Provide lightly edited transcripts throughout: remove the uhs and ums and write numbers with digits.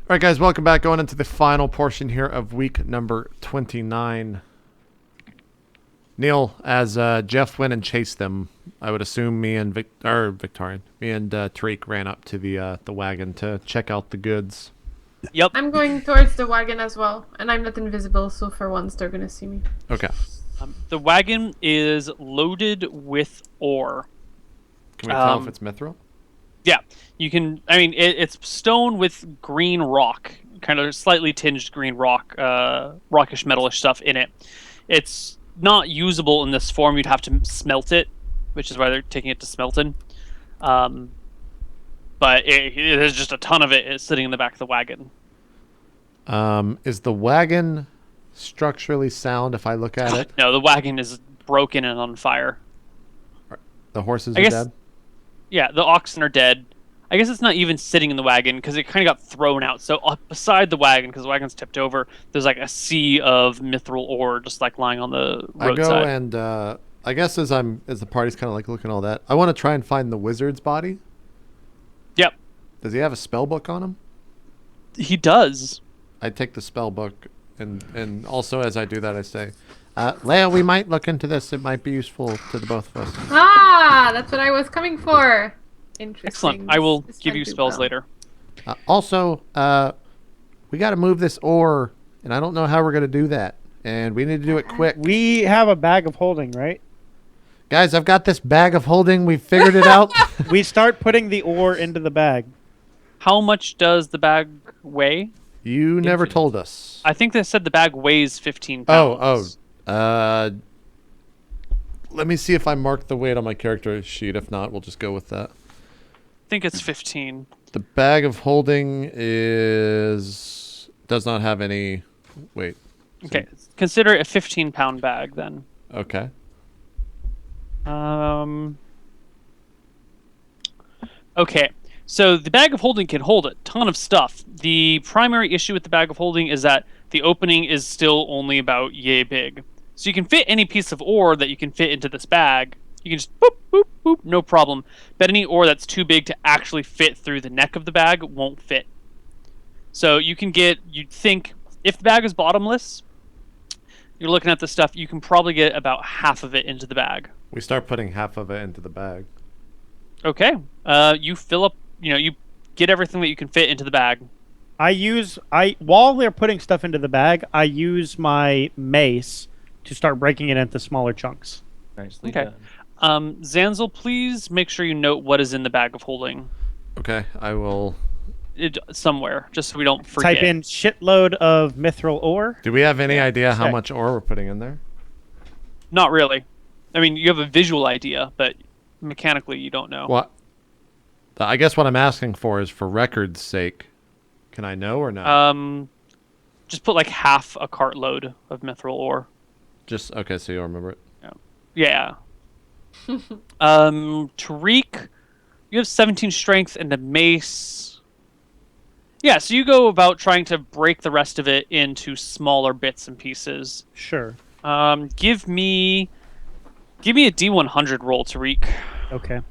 All right, guys, welcome back. Going into the final portion here of week number 29. Neal, as Jeff went and chased them, I would assume me and Tariq ran up to the wagon to check out the goods. Yep. I'm going towards the wagon as well, and I'm not invisible, so for once they're gonna see me. Okay. The wagon is loaded with ore. Can we tell if it's mithril? Yeah, you can. I mean, it's stone with green rock, kind of slightly tinged green rock, rockish metalish stuff in it. It's not usable in this form. You'd have to smelt it, which is why they're taking it to Smelton. But there's just a ton of it sitting in the back of the wagon. Is the wagon structurally sound if I look at it? No, the wagon is broken and on fire. The horses are dead? Yeah, the oxen are dead. I guess it's not even sitting in the wagon because it kind of got thrown out. So beside the wagon, because the wagon's tipped over, there's like a sea of mithril ore just like lying on the roadside. I go and I guess as the party's kind of like looking at all that, I want to try and find the wizard's body. Yep. Does he have a spell book on him? He does. I take the spell book and also as I do that I say, Leia, we might look into this. It might be useful to the both of us. Ah, that's what I was coming for. Interesting. Excellent. I will give you spells later. Also, we got to move this ore, and I don't know how we're going to do that. And we need to do it quick. We have a bag of holding, right? Guys, I've got this bag of holding. We figured it out. We start putting the ore into the bag. How much does the bag weigh? You never told us. I think they said the bag weighs 15 pounds. Let me see if I marked the weight on my character sheet. If not, we'll just go with that. I think it's 15. The bag of holding does not have any weight. Okay, consider it a 15-pound bag then. Okay. Okay, so the bag of holding can hold a ton of stuff. The primary issue with the bag of holding is that the opening is still only about yay big. So you can fit any piece of ore that you can fit into this bag. You can just boop, boop, boop, no problem. But any ore that's too big to actually fit through the neck of the bag won't fit. So you'd think, if the bag is bottomless, you're looking at the stuff, you can probably get about half of it into the bag. We start putting half of it into the bag. Okay. You fill up, you get everything that you can fit into the bag. While they're putting stuff into the bag, I use my mace to start breaking it into smaller chunks. Nicely Okay. done. Zanzel, please make sure you note what is in the bag of holding. Okay, I will. Somewhere, just so we don't forget. Type in shitload of mithril ore. Do we have any idea how Check. much ore we're putting in there? Not really. I mean, you have a visual idea, but mechanically you don't know. What? I guess what I'm asking for is for record's sake. Can I know or not? Just put like half a cartload of mithril ore. Just okay, so you'll remember it. Yeah. Tariq, you have 17 strength and a mace. Yeah, so you go about trying to break the rest of it into smaller bits and pieces. Sure. Give me a D100 roll, Tariq. Okay.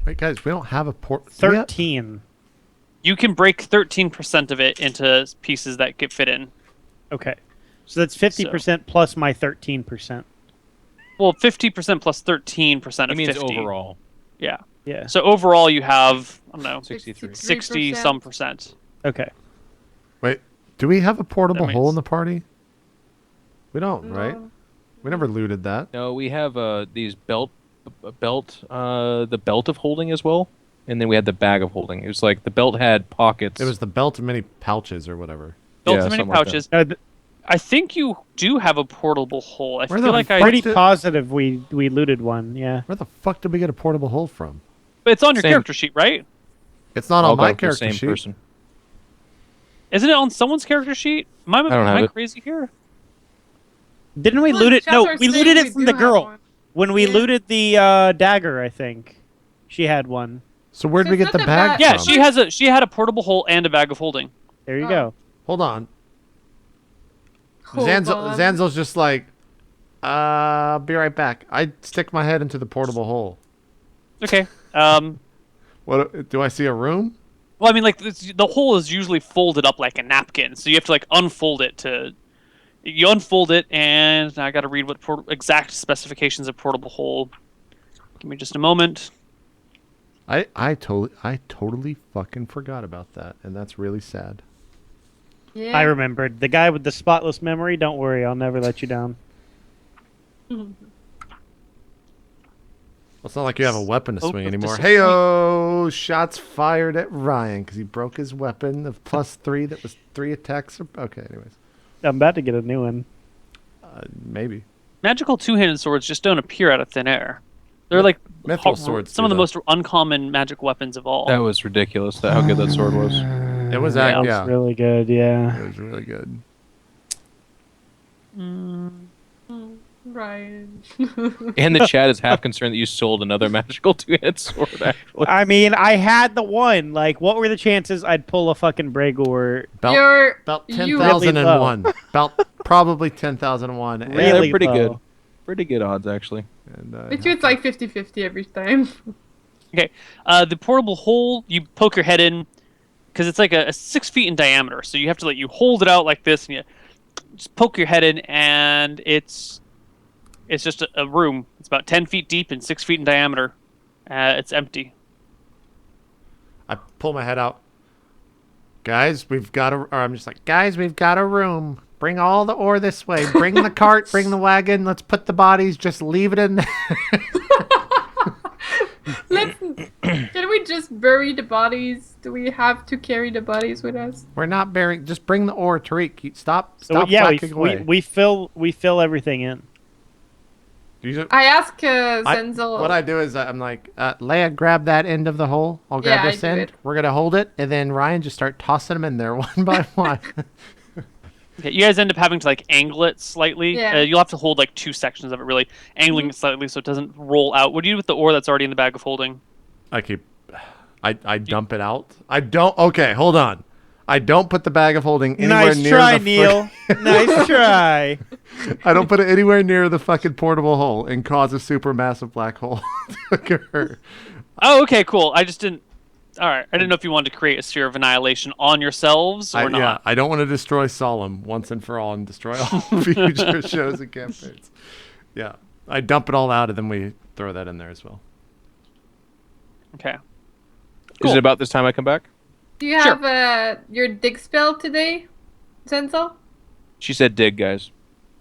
Wait, guys, we don't have a 13. You can break 13% of it into pieces that get fit in. Okay. So that's 50% plus my 13%. Well, 50% plus 13% It of means 50. overall. Yeah. Yeah. So overall you have, I don't know, 63. 60 some percent. Okay. Wait, do we have a portable That hole means- in the party? We don't, right? No. We never looted that. No, we have these the belt of holding as well, and then we had the bag of holding. It was like the belt had pockets. It was the belt of many pouches or whatever. Built Yeah, too many something like pouches. No, I think you do have a portable hole. I Where feel the like fuck pretty did- positive we looted one. Yeah. Where the fuck did we get a portable hole from? But it's on your Same. character sheet, right? It's not All on my got the character same sheet. person. Isn't it on someone's character sheet? Am I don't have it. crazy here? Didn't we Well, loot it? Chats No, are we saying looted we it from do the have girl. one. When we Yeah. looted the dagger, I think. She had one. So where'd So we it's get the not the bag bag- Yeah, from? she had a portable hole and a bag of holding. There you Oh. go. Hold on. Hold on. Zanzel's just like, I'll be right back. I stick my head into the portable hole. Okay. What do I see a room? Well, I mean, like the hole is usually folded up like a napkin, so you have to like unfold it to. You unfold it, and now I got to read what exact specifications of portable hole. Give me just a moment. I totally fucking forgot about that, and that's really sad. Yeah. I remembered. The guy with the spotless memory, don't worry, I'll never let you down. Well, it's not like you have a weapon to swing of anymore. disappointment. Hey-oh! Shots fired at Ryan because he broke his weapon of +3 that was 3 attacks. Okay, anyways. I'm about to get a new one. Maybe. Magical two-handed swords just don't appear out of thin air. They're like Mithril swords some of do, the most uncommon magic weapons of all. That was ridiculous. How good that sword was. It was Yeah. actually, That yeah. was really good, yeah. It was really good. Ryan. And the chat is half concerned that you sold another magical two-handed sword. Actually, I mean, I had the one. Like, what were the chances I'd pull a fucking Bregor? About you- 10,001. About probably 10,001. yeah, Really they're pretty low. good. Pretty good odds, actually. And, Bet you it's like 50-50 every time. Okay, the portable hole, you poke your head in, because it's like a 6 feet in diameter. So you have to you hold it out like this, and you just poke your head in, and it's just a room. It's about 10 feet deep and 6 feet in diameter. It's empty. I pull my head out. Guys, we've got or I'm just like, guys, we've got a room. Bring all the ore this way. Bring the cart. Bring the wagon. Let's put the bodies. Just leave it in there. Can we just bury the bodies? Do we have to carry the bodies with us? We're not burying. Just bring the ore, Tariq. Stop Yeah, whacking away. we fill everything in. I ask Zenzel. What I do is I'm like, Leia, grab that end of the hole. I'll grab Yeah, this I do end. it. We're gonna hold it, and then Ryan just start tossing them in there one by one. Okay, you guys end up having to angle it slightly. Yeah. You'll have to hold 2 sections of it, really, angling it slightly so it doesn't roll out. What do you do with the ore that's already in the bag of holding? I dump it out. I don't. Okay, hold on. I don't put the bag of holding anywhere Nice near try, the Neil. Nice try. I don't put it anywhere near the fucking portable hole and cause a supermassive black hole to occur. Oh, okay, cool. I just didn't. All right, I didn't know if you wanted to create a sphere of annihilation on yourselves or not. Yeah, I don't want to destroy Solum once and for all and destroy all future shows and campaigns. Yeah, I dump it all out and then we throw that in there as well. Okay. Is Cool. it about this time I come back? Do you Sure. have your dig spell today, Zenzel? She said dig, guys.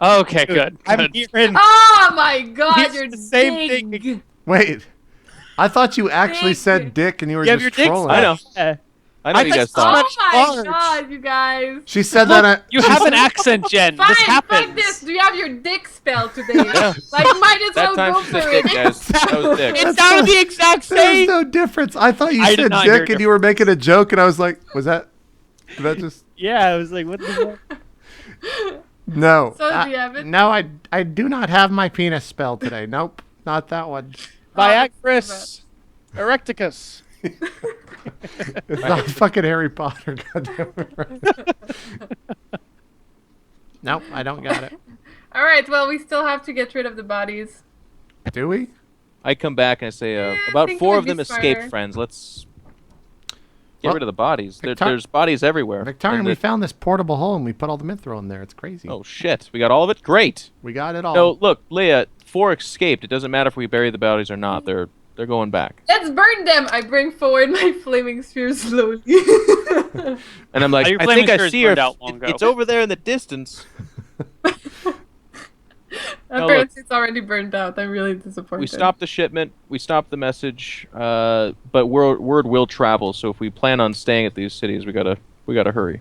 Okay, good. I'm good. hearing Oh my god, It's you're the same dig. thing. Wait, I thought you actually Dick. said dick and you were You have just your dick trolling. I know. Yeah. I know I you thought guys so Oh thought. much my large. god, you guys. She said that. You have an accent, Jen. Fine, This fuck happens. this. Do you have your dick spell today? Yeah. Like, might as That well time go she for said dig, it. guys. That was dig. It sounded the exact There's same. no difference. I thought you I did said not hear dick and you were making a joke, and I was like, was that? Did that just? Yeah, I was like, what the fuck? No. So do you have it? No, I do not have my penis spell today. Nope, not that one. Viagris erecticus. It's not fucking Harry Potter. Goddamn it. Nope, I don't got it. All right, well, we still have to get rid of the bodies. Do we? I come back and I say, I about think it 4 would of them be escaped, smarter. friends. Let's get Well, rid of the bodies. Victor- There's bodies everywhere. Victorian, And we the- found this portable hole and we put all the mithril in there. It's crazy. Oh, shit. We got all of it? Great. We got it all. No, look, Leia, 4 escaped. It doesn't matter if we bury the bodies or not. They're going back. Let's burn them. I bring forward my flaming spear slowly. And I'm like, Your I flaming think I spear is see her. burned out long ago. It's over there in the distance. Apparently, it's already burned out. I'm really disappointed. We stopped the shipment. We stopped the message. But word will travel. So if we plan on staying at these cities, we gotta hurry.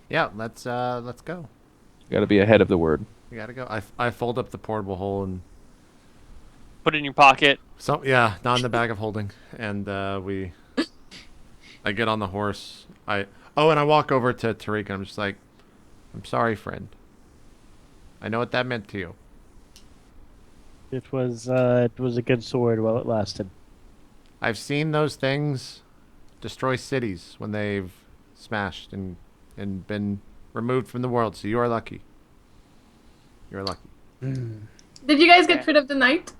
Yeah, let's go. We gotta be ahead of the word. We gotta go. I fold up the portable hole and Put it in your pocket. not in the bag of holding, and I get on the horse. And I walk over to Tariq and I'm just like, I'm sorry, friend. I know what that meant to you. It was a good sword while it lasted. I've seen those things destroy cities when they've smashed and been removed from the world. So you are lucky. You're lucky. Did you guys get rid of the knight?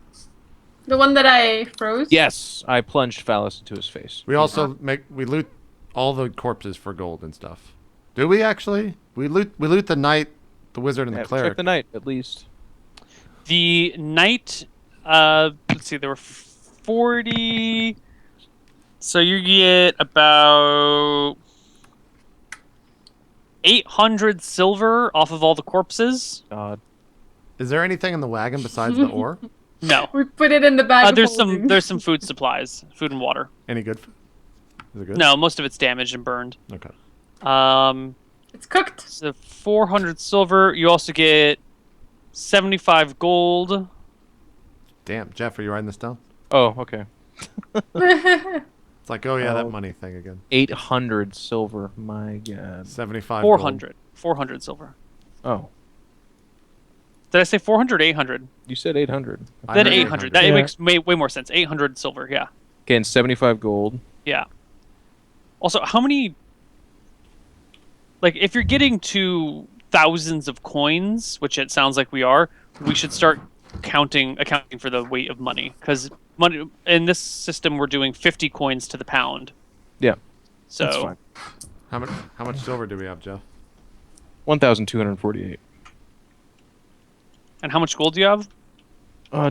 The one that I froze? Yes, I plunged Phallus into his face. We also we loot all the corpses for gold and stuff. Do we actually? We loot the knight, the wizard, and the cleric. Check the knight at least. The knight, let's see, there were 40. So you get about 800 silver off of all the corpses. God. Is there anything in the wagon besides the ore? No. We put it in the bag. of There's holding. there's some food supplies, food and water. Any good food? Is it good? No, most of it's damaged and burned. Okay. It's cooked. So 400 silver. You also get 75 gold. Damn, Jeff, are you writing this down? Oh, okay. It's like, oh yeah, that money thing again. 800 silver. My God. 75. 400. 400 silver. Oh, Did I say 400 or 800? you said 800. I Then heard 800. That Yeah. makes way more sense. 800 silver, yeah. Okay, and 75 gold. Yeah. Also, how many... Like, if you're getting to thousands of coins, which it sounds like we are, we should start accounting for the weight of money. Because money in this system, we're doing 50 coins to the pound. Yeah. So, That's fine. How much silver do we have, Jeff? 1,248. and how much gold do you have?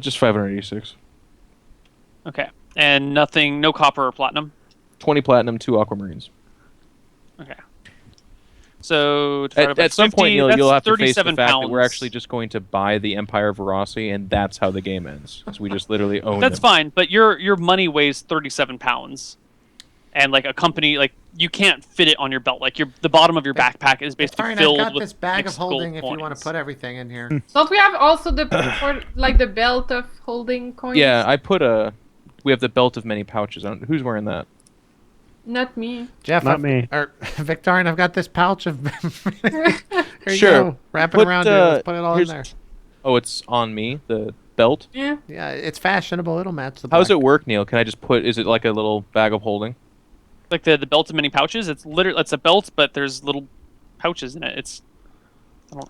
Just 586. Okay. And nothing, no copper or platinum? 20 platinum, 2 aquamarines. Okay. So, divided by At some 50, point, Neil, that's you'll have to face the 37 fact that we're pounds. actually just going to buy the Empire of Verossi, and that's how the game ends. Because we just literally own That's them. fine, but your money weighs 37 pounds. And like a company, like you can't fit it on your belt. Like the bottom of your backpack is basically Fine, filled I've got with this bag of mixed gold holding if you want coins. to put everything in here. Don't we have also the like the belt of holding coins? Yeah, I put a... We have the belt of many pouches. Who's wearing that? Not me. Jeff, Not me. Or Victorian, I've got this pouch of. Here you Sure. go. Wrap it Put, around here. Let's put it all in here's- there. Oh, it's on me, the belt? Yeah. Yeah, it's fashionable. It'll match the. How does black. it work, Neil? Can I just put... Is it like a little bag of holding? Like the belt of many pouches. It's literally a belt, but there's little pouches in it. It's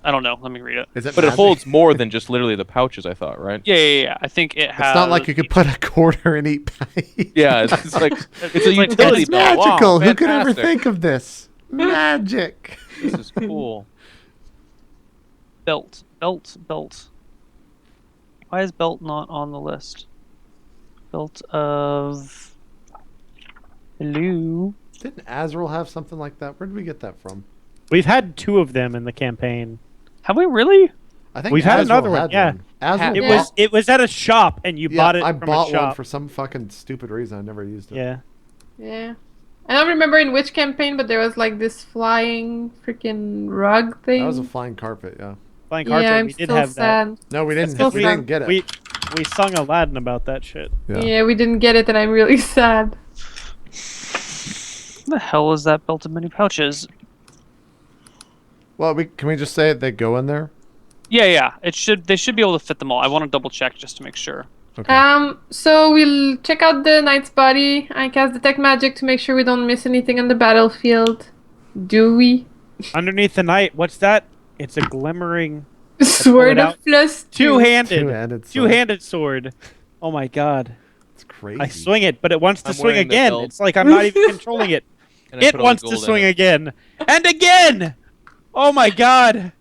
I don't know. Let me read it. Is it But it magic? holds more than just literally the pouches, I thought, right? Yeah. I think it has. It's not like you could put a quarter in each page. Yeah, it's like... It's a like- utility It's belt. Wow, magical. Who could ever fantastic. think of this? Magic. This is cool. Belt. Why is belt not on the list? Belt of. Hello. Didn't Azrael have something like that? Where did we get that from? We've had 2 of them in the campaign. Have we really? I think We've had Azrael another one, had yeah. Azrael It bought- was at a shop, and you yeah, bought it I from bought a shop. one for some fucking stupid reason. I never used it. Yeah. Yeah. I don't remember in which campaign, but there was like this flying freaking rug thing. That was a flying carpet. Yeah. Flying yeah, carpet, I'm we did still have that. sad. No, we didn't. still We sad. didn't get it. We sung Aladdin about that shit. Yeah. We didn't get it, and I'm really sad. What the hell is that belt of many pouches? Well, can we just say they go in there? Yeah. They should be able to fit them all. I want to double check just to make sure. Okay. So we'll check out the knight's body. I cast detect magic to make sure we don't miss anything on the battlefield. Do we? Underneath the night, what's that? It's a glimmering Sword out. of +2. two-handed Two-handed sword. Oh my god. It's crazy. I swing it, but it wants to I'm swing wearing the again. belt. It's like I'm not even controlling it. And I It put all the wants to gold in swing it. again. And again! Oh my god.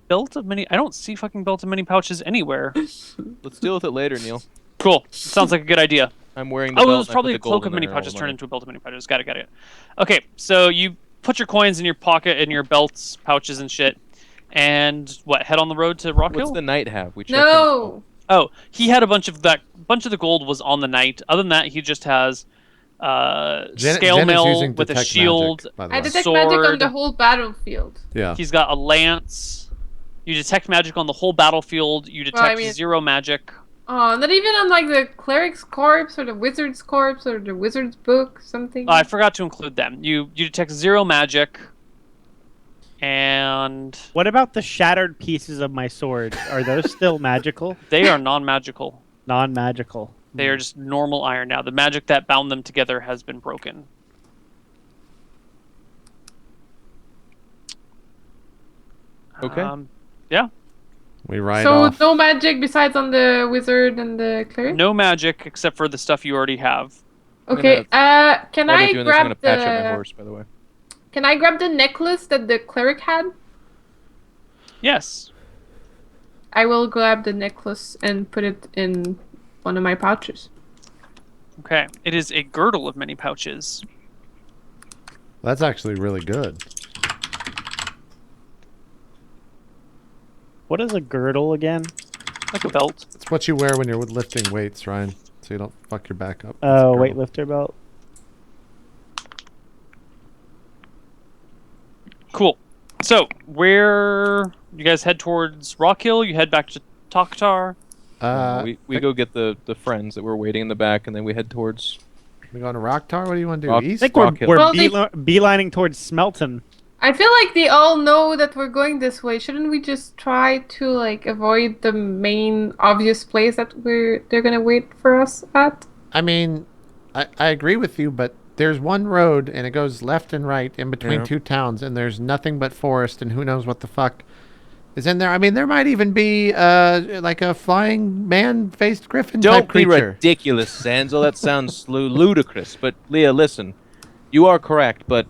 Belt of many. I don't see fucking belt of many pouches anywhere. Let's deal with it later, Neil. Cool. Sounds like a good idea. I'm wearing the Oh, belt. it was and I put probably the a gold cloak in of many there, all pouches the turned money. into a belt of many pouches. Got it. Okay, so you put your coins in your pocket and your belts, pouches, and shit, and what? Head on the road to Rock What's Hill? the knight have? We checked No. Oh, he had a bunch of that. Bunch of the gold was on the knight. Other than that, he just has scale Jen is mail using with a detect shield. magic, by the I way. detect magic on Sword. the whole battlefield. Yeah. He's got a lance. You detect magic on the whole battlefield. You detect mean- 0 magic. Oh, not even on like the cleric's corpse or the wizard's corpse or the wizard's book, something. I forgot to include them. You detect 0 magic. And What about the shattered pieces of my sword? Are those still magical? they are non-magical. Non-magical. They are just normal iron now. The magic that bound them together has been broken. Okay. Yeah. We ride so off. no magic besides on the wizard and the cleric? No magic except for the stuff you already have. Okay. Can While they're I doing this, I'm grab gonna patch up my the? horse, by the way. Can I grab the necklace that the cleric had? Yes. I will grab the necklace and put it in one of my pouches. Okay. It is a girdle of many pouches. That's actually really good. What is a girdle again? Like a belt. It's what you wear when you're lifting weights, Ryan, so you don't fuck your back up. It's a Oh, girdle. weightlifter belt. Cool. So, where you guys head towards Rock Hill? You head back to Taktar? We go get the friends that were waiting in the back, and then we head towards. We going to Rocktar? What do you want to do? Rock- I East? think we're, Rock Hill. we're Well, beelining towards Smelton. I feel like they all know that we're going this way. Shouldn't we just try to like avoid the main obvious place that they're gonna wait for us at? I mean, I agree with you, but there's one road and it goes left and right in between Yeah. two towns, and there's nothing but forest, and who knows what the fuck is in there. I mean, there might even be like a flying man-faced griffin Don't type be creature. ridiculous, Zanzel. That sounds ludicrous. But Leah, listen, you are correct. But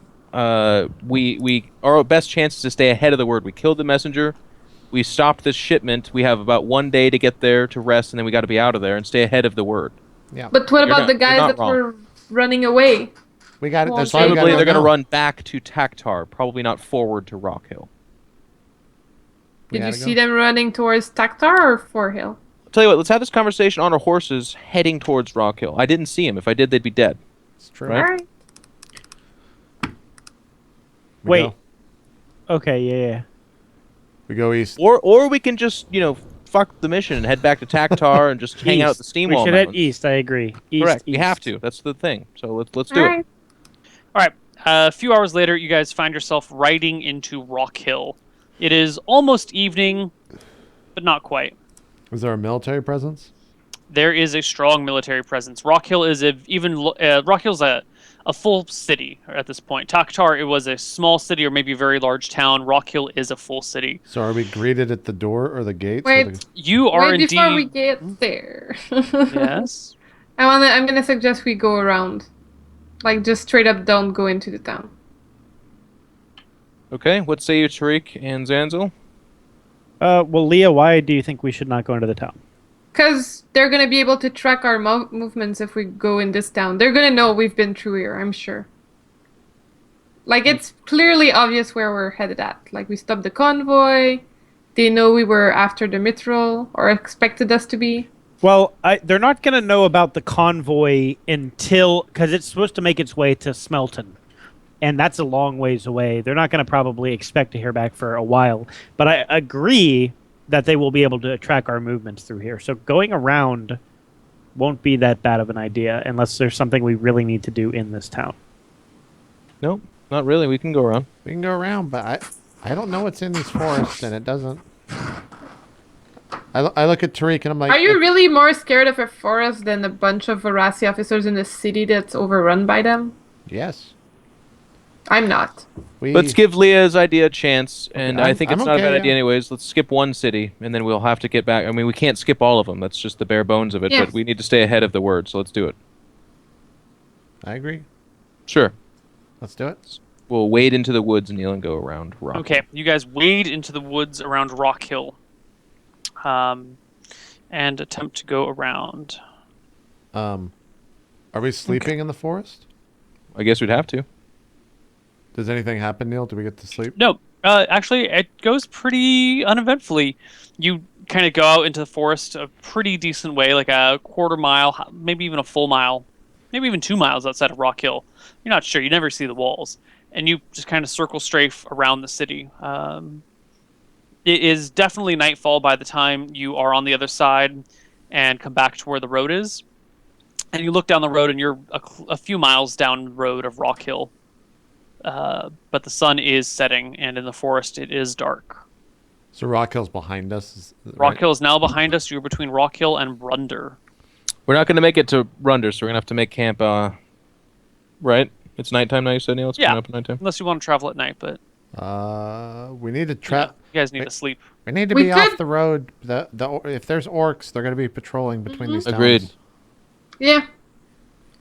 we our best chance is to stay ahead of the word. We killed the messenger. We stopped this shipment. We have about 1 day to get there to rest, and then we got to be out of there and stay ahead of the word. Yeah, But what You're about not- the you're guys not that wrong. were running away? we got it. Well, That's why we gotta Presumably, go they're going to now. run back to Taktar. Probably not forward to Rock Hill. We Did you gotta see go. them running towards Taktar or Forehill? I'll tell you what. Let's have this conversation on our horses, heading towards Rock Hill. I didn't see him. If I did, they'd be dead. It's true. Right. Alright. We Wait. go. Okay, yeah. We go east. Or we can just fuck the mission and head back to Taktar and just hang out at the East. We Steamwall should head Mountains. east, I agree. East, Correct. We have east. to. That's the thing. So let's do it. Alright. All right. A few hours later, you guys find yourself riding into Rock Hill. It is almost evening, but not quite. Is there a military presence? There is a strong military presence. Rock Hill is Rock Hill's a full city at this point. Taktar, it was a small city or maybe a very large town. Rock Hill is a full city. So are we greeted at the door or the gates? Wait. You are Wait, indeed. before we get there. Yes. I'm gonna suggest we go around. Like just straight up don't go into the town. Okay. What say you, Tariq and Zanzel? Well, Leah, why do you think we should not go into the town? Because they're gonna be able to track our movements if we go in this town. They're gonna know we've been through here, I'm sure. Like, it's clearly obvious where we're headed at. Like, we stopped the convoy. They know we were after the Mithril, or expected us to be. Well, they're not going to know about the convoy until... Because it's supposed to make its way to Smelton. And that's a long ways away. They're not going to probably expect to hear back for a while. But I agree that they will be able to track our movements through here. So going around won't be that bad of an idea unless there's something we really need to do in this town. Nope, not really. We can go around. We can go around, but I don't know what's in these forests, and it doesn't. I look at Tariq and I'm like, Are you really more scared of a forest than a bunch of Varasi officers in a city that's overrun by them? Yes. I'm not. Let's give Leah's idea a chance, and I I'm- think I'm it's not okay, a bad idea yeah. anyways. Let's skip one city, and then we'll have to get back. I mean, we can't skip all of them. That's just the bare bones of it, Yes. but we need to stay ahead of the word, so let's do it. I agree. Sure. Let's do it. We'll wade into the woods, Neil, and go around Rock. Okay, you guys wade into the woods around Rock Hill, and attempt to go around. Are we sleeping in the forest? I guess we'd have to. Does anything happen, Neil? Do we get to sleep? No, actually, it goes pretty uneventfully. You kind of go out into the forest a pretty decent way, like a quarter mile, maybe even a full mile, maybe even 2 miles outside of Rock Hill. You're not sure. You never see the walls. And you just kind of circle strafe around the city. It is definitely nightfall by the time you are on the other side and come back to where the road is. And you look down the road and you're a few miles down the road of Rock Hill. But the sun is setting, and in the forest it is dark. So Rock Hill's behind us. Rock Hill is now behind us. You're between Rock Hill and Brunder. We're not going to make it to Runder, so we're going to have to make camp, right? It's nighttime now, you said, Neil? It's Yeah. coming up at nighttime? Unless you want to travel at night, but We need to trap. you guys need to sleep. We need to We be off could- the road. If there's orcs, they're going to be patrolling between these towns. Agreed. Yeah.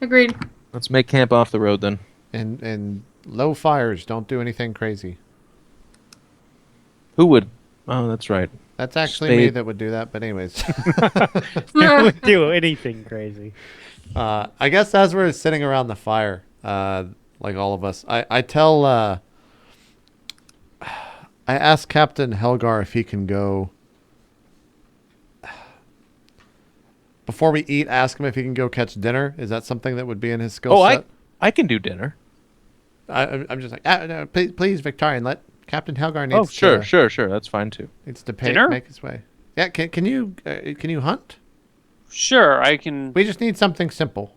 Agreed. Let's make camp off the road then. And low fires. Don't do anything crazy. Who would? Oh, that's right. That's actually Stay- me that would do that. But anyways, Would do anything crazy. I guess as we're sitting around the fire, like all of us, I tell, I ask Captain Helgar if he can go. Before we eat, ask him if he can go catch dinner. Is that something that would be in his skill Oh, set? I can do dinner. I'm just like, no, please, Victorian, let Captain Helgar Oh, needs sure. That's fine too. needs to pay, Dinner? make his way. Yeah, can you hunt? Sure, I can. We just need something simple.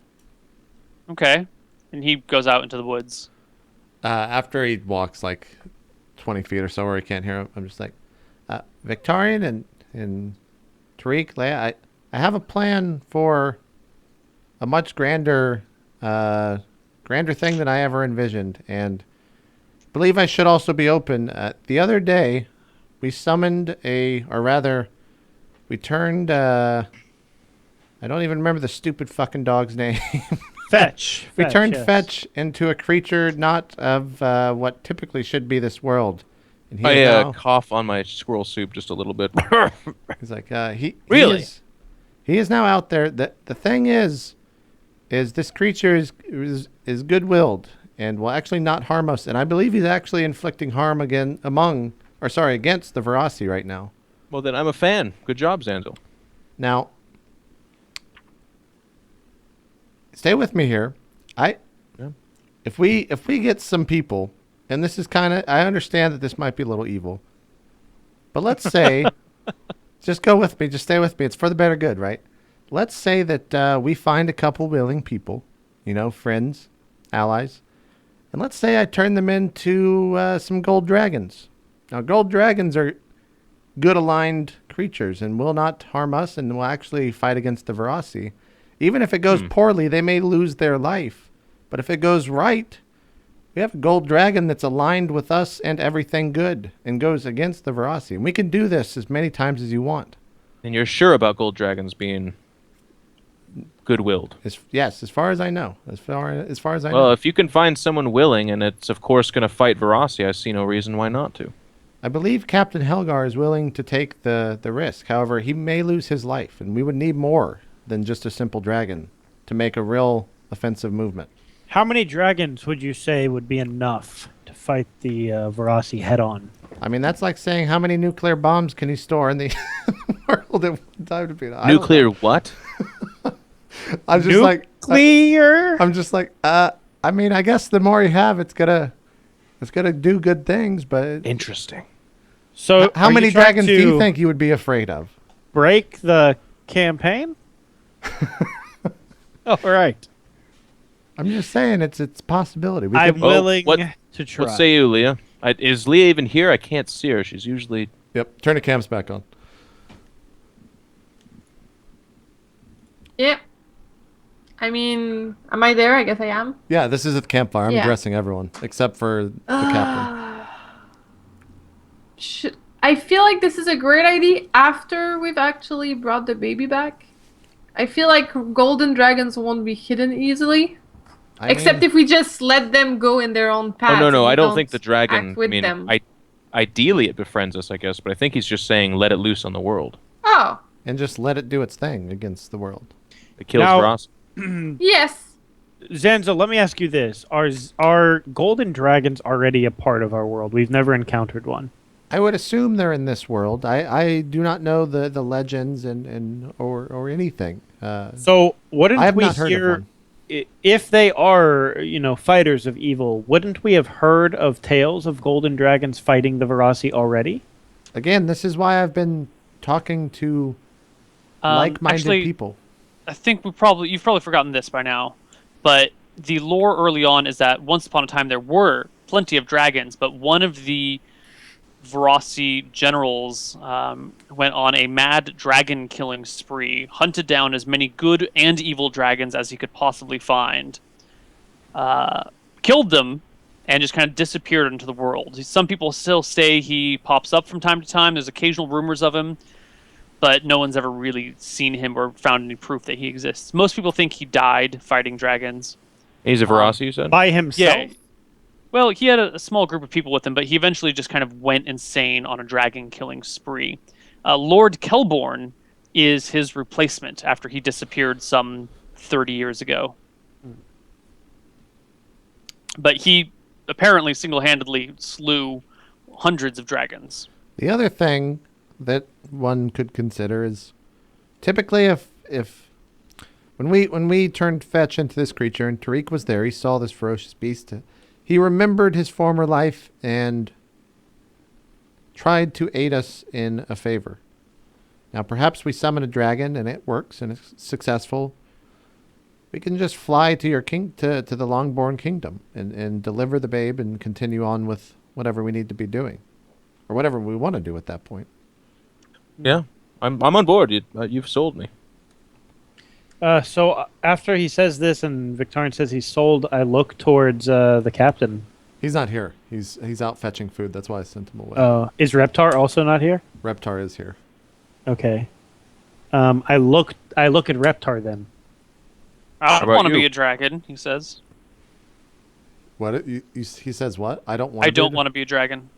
Okay. And he goes out into the woods. After he walks like 20 feet or so where he can't hear him, I'm just like, Victorian and Tariq, Leia, I have a plan for a much grander thing than I ever envisioned, and believe I should also be open. The other day, we summoned we turned, I don't even remember the stupid fucking dog's name. Fetch. We turned yes. Fetch into a creature not of what typically should be this world. And he I is now, cough on my squirrel soup just a little bit. he's like, he Really? he is now out there. The thing is this creature is good-willed and will actually not harm us. And I believe he's actually inflicting harm against the Verasi right now. Well, then I'm a fan. Good job, Zanzel. Now, stay with me here. If we get some people, and this is kind of, I understand that this might be a little evil, but let's say, just go with me, just stay with me. It's for the better good, right? Let's say that we find a couple willing people, friends, allies, and let's say I turn them into some gold dragons. Now, gold dragons are good aligned creatures and will not harm us and will actually fight against the Verasi. Even if it goes poorly, they may lose their life. But if it goes right, we have a gold dragon that's aligned with us and everything good and goes against the Verasi. And we can do this as many times as you want. And you're sure about gold dragons being good-willed? Yes, as far as I know. As far as I Well, know. if you can find someone willing, and it's of course going to fight Verasi, I see no reason why not to. I believe Captain Helgar is willing to take the risk. However, he may lose his life, and we would need more than just a simple dragon to make a real offensive movement. How many dragons would you say would be enough to fight the Verasi head-on? I mean, that's like saying how many nuclear bombs can he store in the world at one time to be. Nuclear what? I'm just Nuclear. I'm just like, I mean, I guess the more you have, it's gonna do good things. But Interesting. So, how are you many trying dragons do you to think you would be afraid of? break the campaign? All right. I'm just saying, it's a possibility. We I'm could, willing what- to try. What say you, Leah? Is Leah even here? I can't see her. She's usually... Yep. Turn the cams back on. Yeah. I mean, am I there? I guess I am. Yeah, this is at the campfire. I'm Yeah. addressing everyone except for the captain. I feel like this is a great idea after we've actually brought the baby back. I feel like golden dragons won't be hidden easily. Except if we just let them go in their own path. Oh, no, and I we don't think the dragon... act with I mean, them. ideally it befriends us, I guess, but I think he's just saying let it loose on the world. Oh, and just let it do its thing against the world. It kills Now- Ross. yes. Zanza, let me ask you this: Are golden dragons already a part of our world? We've never encountered one. I would assume they're in this world. I do not know the legends or anything. So wouldn't I have we not heard of hear one. if they are, fighters of evil? Wouldn't we have heard of tales of golden dragons fighting the Verasi already? Again, this is why I've been talking to like-minded actually, people. I think you've probably forgotten this by now, but the lore early on is that once upon a time there were plenty of dragons, but one of the Verasi generals went on a mad dragon killing spree, hunted down as many good and evil dragons as he could possibly find, killed them, and just kind of disappeared into the world. Some people still say he pops up from time to time. There's occasional rumors of him, but no one's ever really seen him or found any proof that he exists. Most people think he died fighting dragons. He's a Verasi, you said? By himself? Yeah. Well, he had a small group of people with him, but he eventually just kind of went insane on a dragon killing spree. Lord Kelborn is his replacement after he disappeared some 30 years ago. But he apparently single-handedly slew hundreds of dragons. The other thing that one could consider is typically if when we turned fetch into this creature and Tariq was there, he saw this ferocious beast. He remembered his former life and tried to aid us in a favor. Now, perhaps we summon a dragon and it works and it's successful. We can just fly to your to the Longborn Kingdom and deliver the babe and continue on with whatever we need to be doing, or whatever we want to do at that point. Yeah, I'm on board. You've sold me. So after he says this and Victorian says he's sold, I look towards the captain. He's not here. He's out fetching food. That's why I sent him away. Is Reptar also not here? Reptar is here. Okay. I look at Reptar then. I don't about want to you? be a dragon, he says. What he says? What? I don't want to be a dragon.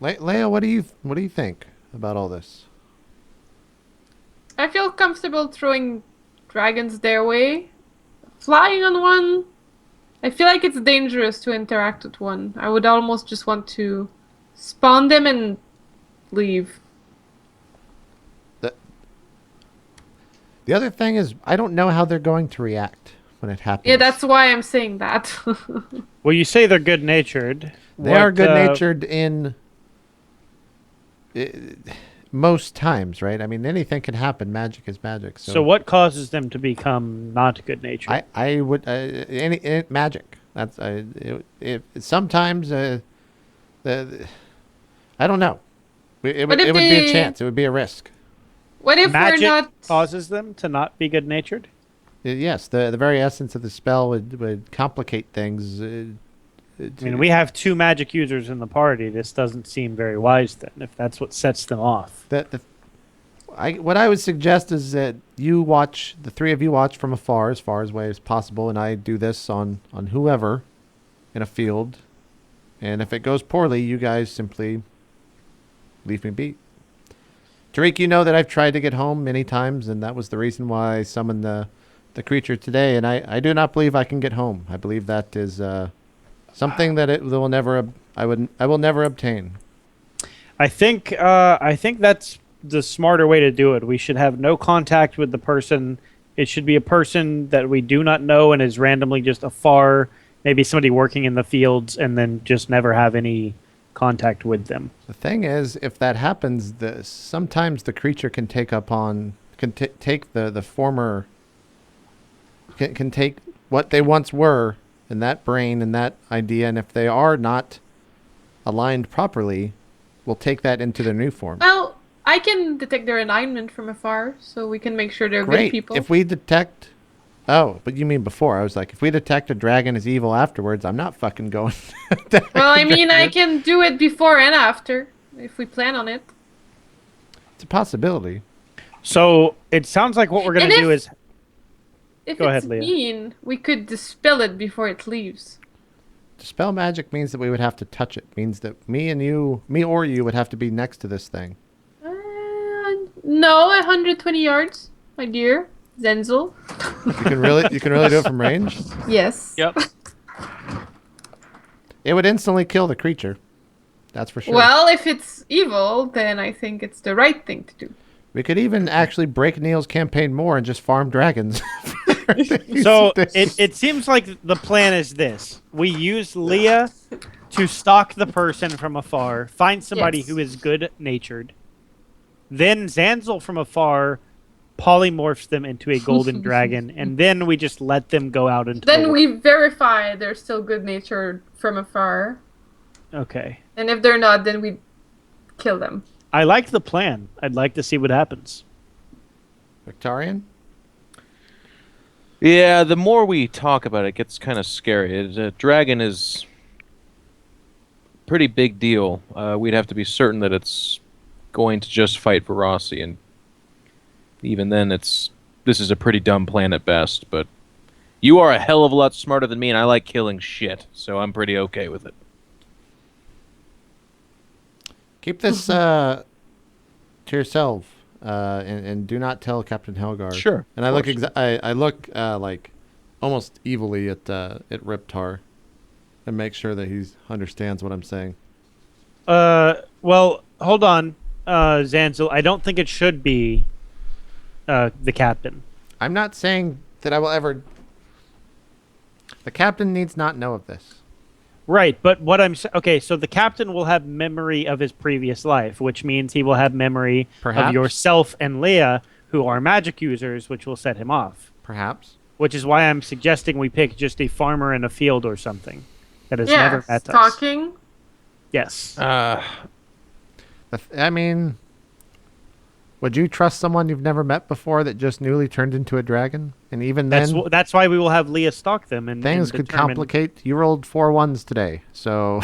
Leia, what do you think about all this? I feel comfortable throwing dragons their way. Flying on one, I feel like it's dangerous to interact with one. I would almost just want to spawn them and leave. The other thing is, I don't know how they're going to react when it happens. Yeah, that's why I'm saying that. Well, you say they're good-natured. They are good-natured in most times, right? I mean, anything can happen. Magic is magic. So what causes them to become not good-natured? I would any magic. That's sometimes I don't know. It would be a chance. It would be a risk. What if Magic we're not... causes them to not be good-natured? Yes, the very essence of the spell would complicate things. I mean, we have 2 magic users in the party. This doesn't seem very wise then, if that's what sets them off. What I would suggest is that the 3 of you watch from afar as away as possible, and I do this on whoever in a field. And if it goes poorly, you guys simply leave me be. Tariq, you know that I've tried to get home many times, and that was the reason why I summoned the creature today, and I do not believe I can get home. I believe that is something that I will never obtain. I think that's the smarter way to do it. We should have no contact with the person. It should be a person that we do not know and is randomly just afar, maybe somebody working in the fields, and then just never have any contact with them. The thing is, if that happens, sometimes the creature can take the former, can take what they once were and that brain and that idea, and if they are not aligned properly, will take that into their new form. Well, I can detect their alignment from afar, so we can make sure they're Great. good people. If we detect... Oh, but you mean before. I was like, if we detect a dragon as evil afterwards, I'm not fucking going. Well, I mean, I can do it before and after, if we plan on it. It's a possibility. So it sounds like what we're going to do is... If Go it's ahead, Leah. mean, we could dispel it before it leaves. Dispel magic means that we would have to touch it. Means that me or you would have to be next to this thing. No, 120 yards, my dear. Zenzel. You can really do it from range? Yes. Yep. It would instantly kill the creature. That's for sure. Well, if it's evil, then I think it's the right thing to do. We could even actually break Neal's campaign more and just farm dragons. So it seems like the plan is this. We use Leah to stalk the person from afar, find somebody Yes. who is good-natured. Then Zanzel from afar polymorphs them into a golden dragon, and then we just let them go out into the Then world. we verify they're still good-natured from afar. Okay. And if they're not, then we kill them. I like the plan. I'd like to see what happens. Victorian? Yeah, the more we talk about it, it gets kind of scary. A dragon is a pretty big deal. We'd have to be certain that it's going to just fight Verasi, and even then, this is a pretty dumb plan at best. But You are a hell of a lot smarter than me, and I like killing shit, so I'm pretty okay with it. Keep this to yourself, and do not tell Captain Helgar. Sure. And I look I look like almost evilly at Riptar, and make sure that he understands what I'm saying. Well, hold on, Zanzel. I don't think it should be the captain. I'm not saying that I will ever. The captain needs not know of this. Right, but what I'm okay, so the captain will have memory of his previous life, which means he will have memory Perhaps. of yourself and Leah, who are magic users, which will set him off. Perhaps. Which is why I'm suggesting we pick just a farmer in a field or something that has never met us. Talking. Yes. I mean, would you trust someone you've never met before that just newly turned into a dragon? And even then, That's why we will have Leah stalk them. And things and could determine- complicate. You rolled 4 1s today, so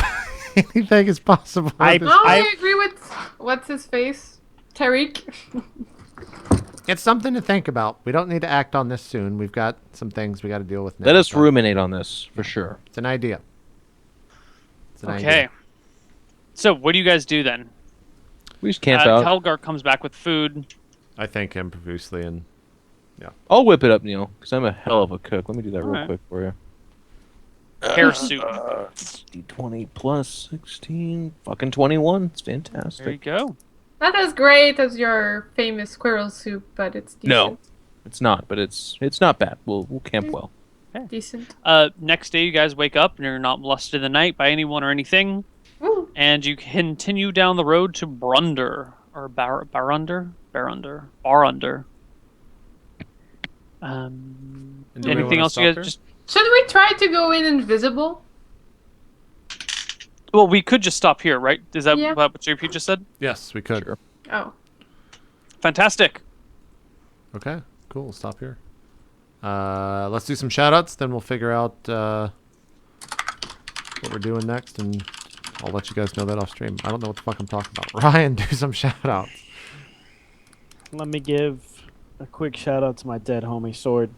anything is possible. I- at this No, I- I agree with what's his face, Tariq. It's something to think about. We don't need to act on this soon. We've got some things we got to deal with now. Let us so ruminate on this, for sure. It's an idea. It's an Okay. idea. So what do you guys do then? We just camp out. Helgar comes back with food. I thank him profusely, and I'll whip it up, Neil, because I'm a hell of a cook. Let me do that real Alright. quick for you. Hair soup. D20 plus 16. Fucking 21. It's There you fantastic. go. Not as great as your famous squirrel soup, but it's decent. No. It's not, but it's not bad. We'll camp well. Decent. Next day, you guys wake up and you're not molested in the night by anyone or anything, Woo. and you continue down the road to Brunder or Barunder. And do we Anything wanna else you stalk guys her? just? Should we try to go in invisible? Well, we could just stop here, right? Is that Yeah. what JP just said? yes, we could. Sure. Oh. Fantastic. Okay, cool. We'll stop here. Let's do some shout-outs, then we'll figure out what we're doing next, and I'll let you guys know that off stream. I don't know what the fuck I'm talking about. Ryan, do some shout-outs. Let me give a quick shout out to my dead homie Sword.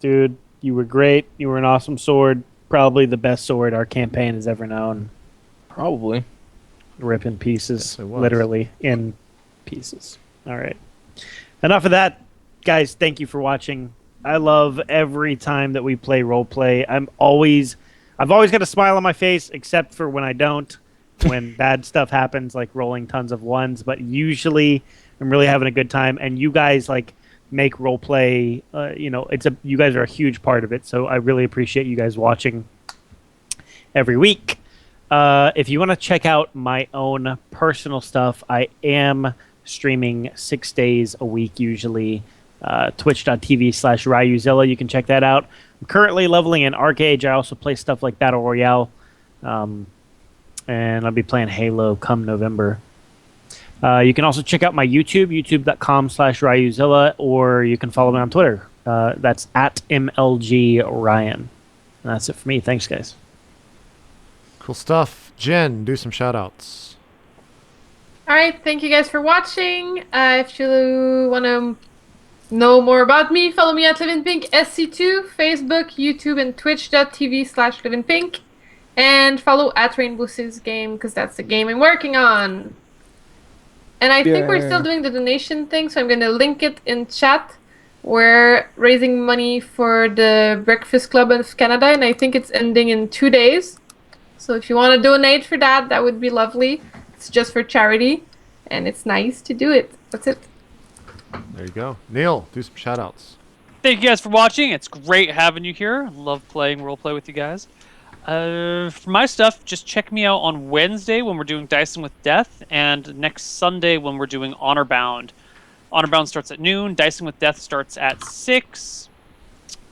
Dude, you were great. You were an awesome sword. Probably the best sword our campaign has ever known. Probably. Rip in pieces. Yes, it was. Literally in pieces. All right. Enough of that. Guys, thank you for watching. I love every time that we play roleplay. I've always got a smile on my face, except for when I don't, when bad stuff happens, like rolling tons of ones. But usually, I'm really having a good time. And you guys make roleplay. You guys are a huge part of it. So I really appreciate you guys watching every week. If you want to check out my own personal stuff, I am streaming 6 days a week usually. Twitch.tv/RyuZilla. You can check that out. I'm currently leveling in Arcade. I also play stuff like Battle Royale. And I'll be playing Halo come November. You can also check out my YouTube, youtube.com/RyuZilla, or you can follow me on Twitter. That's @MLGRyan. And that's it for me. Thanks, guys. Cool stuff. Jen, do some shout-outs. All right, thank you guys for watching. If you want to know more about me, follow me at LivinPink SC2, Facebook, YouTube, and Twitch.tv/LivinPink. And follow at Rainbow Six Game, because that's the game I'm working on. And I think we're still doing the donation thing, so I'm going to link it in chat. We're raising money for the Breakfast Club of Canada, and I think it's ending in 2 days. So if you want to donate for that, that would be lovely. It's just for charity, and it's nice to do it. That's it. There you go. Neil, do some shout-outs. Thank you guys for watching. It's great having you here. I love playing roleplay with you guys. For my stuff, just check me out on Wednesday when we're doing Dicing with Death, and next Sunday when we're doing Honor Bound. Honor Bound starts at noon. Dicing with Death starts at 6.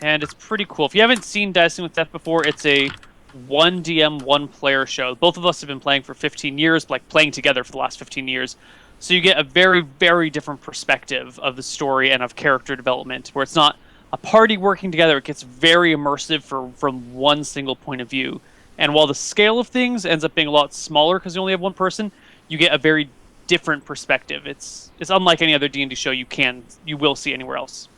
And it's pretty cool. If you haven't seen Dicing with Death before, it's a 1 DM, 1 player show. Both of us have been playing for 15 years, like playing together for the last 15 years. So you get a very, very different perspective of the story and of character development, where it's not a party working together. It gets very immersive from one single point of view. And while the scale of things ends up being a lot smaller because you only have one person, you get a very different perspective. It's unlike any other D&D show you will see anywhere else.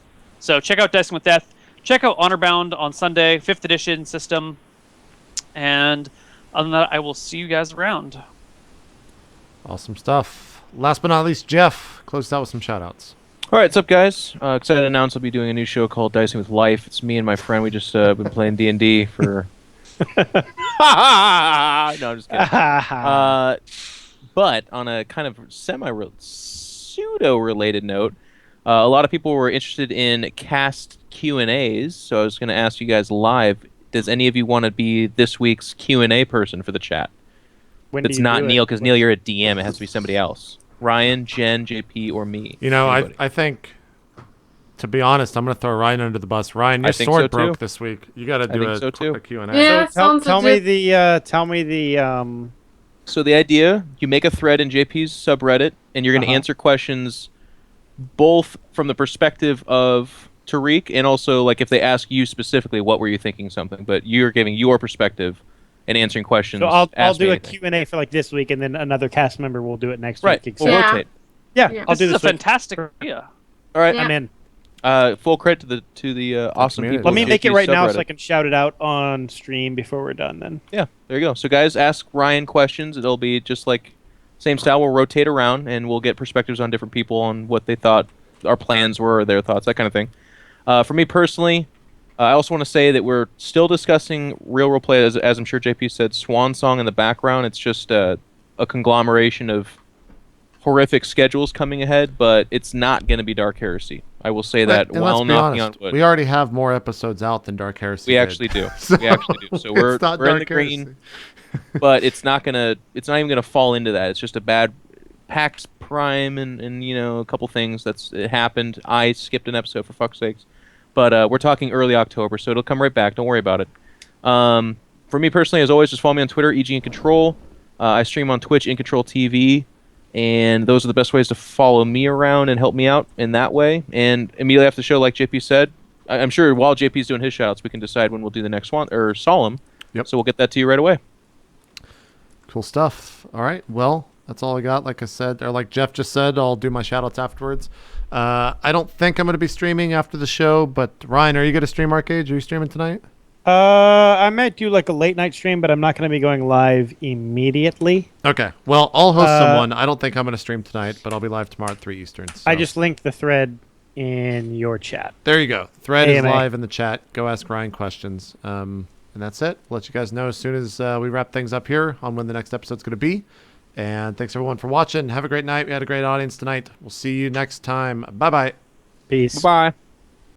So check out Dicing with Death. Check out Honorbound on Sunday, 5th edition system. And other than that, I will see you guys around. Awesome stuff. Last but not least, Jeff, close out with some shout-outs. All right, what's up, guys? Excited to announce I'll be doing a new show called Dicing with Life. It's me and my friend. We just been playing D&D for... No, I'm just kidding. But on a kind of pseudo-related note, a lot of people were interested in cast Q&As, so I was going to ask you guys live, does any of you want to be this week's Q&A person for the chat? It's not Neal, because Neal, you're a DM. It has to be somebody else. Ryan, Jen, JP, or me. You know, I think, to be honest, I'm going to throw Ryan under the bus. Ryan, your sword broke this week. You got to do a Q&A. Yeah, So tell me the So the idea, you make a thread in JP's subreddit, and you're going to answer questions both from the perspective of Tariq and also, like, if they ask you specifically, what were you thinking something, but you're giving your perspective and answering questions. So I'll do a Q&A for like this week, and then another cast member will do it next week. We'll rotate. Yeah, I'll do this this is a fantastic idea. All right, I'm in. Full credit to the awesome people. Let me make it right now subreddit. so I can shout it out on stream before we're done. Then. Yeah, there you go. So guys, ask Ryan questions. It'll be just like same style. We'll rotate around, and we'll get perspectives on different people on what they thought our plans were, or their thoughts, that kind of thing. For me personally, I also want to say that we're still discussing real roleplay, as I'm sure JP said, Swan Song in the background. It's just a conglomeration of horrific schedules coming ahead, but it's not going to be Dark Heresy. I will say that while knocking on wood. We already have more episodes out than Dark Heresy. We actually do. We actually do. So we're in the green, but it's not even gonna fall into that. It's just a bad PAX Prime and you know, a couple things it happened. I skipped an episode, for fuck's sakes. But we're talking early October, so it'll come right back. Don't worry about it. For me personally, as always, just follow me on Twitter, iNcontroL. I stream on Twitch, iNcontroL TV, and those are the best ways to follow me around and help me out in that way. And immediately after the show, like JP said, I'm sure while JP's doing his shoutouts, we can decide when we'll do the next one, or Solum. Yep. So we'll get that to you right away. Cool stuff. All right. Well, that's all I got. Like I said, or like Jeff just said, I'll do my shoutouts afterwards. I don't think I'm going to be streaming after the show, but Ryan, are you going to stream Arcade? Are you streaming tonight? I might do like a late night stream, but I'm not going to be going live immediately. Okay. Well, I'll host someone. I don't think I'm going to stream tonight, but I'll be live tomorrow at 3 Eastern. So. I just linked the thread in your chat. There you go. Thread is AMA. live in the chat. Go ask Ryan questions. And that's it. We'll let you guys know as soon as we wrap things up here on when the next episode's going to be. And thanks everyone for watching. Have a great night. We had a great audience tonight. We'll see you next time. Bye-bye. Peace. Bye-bye.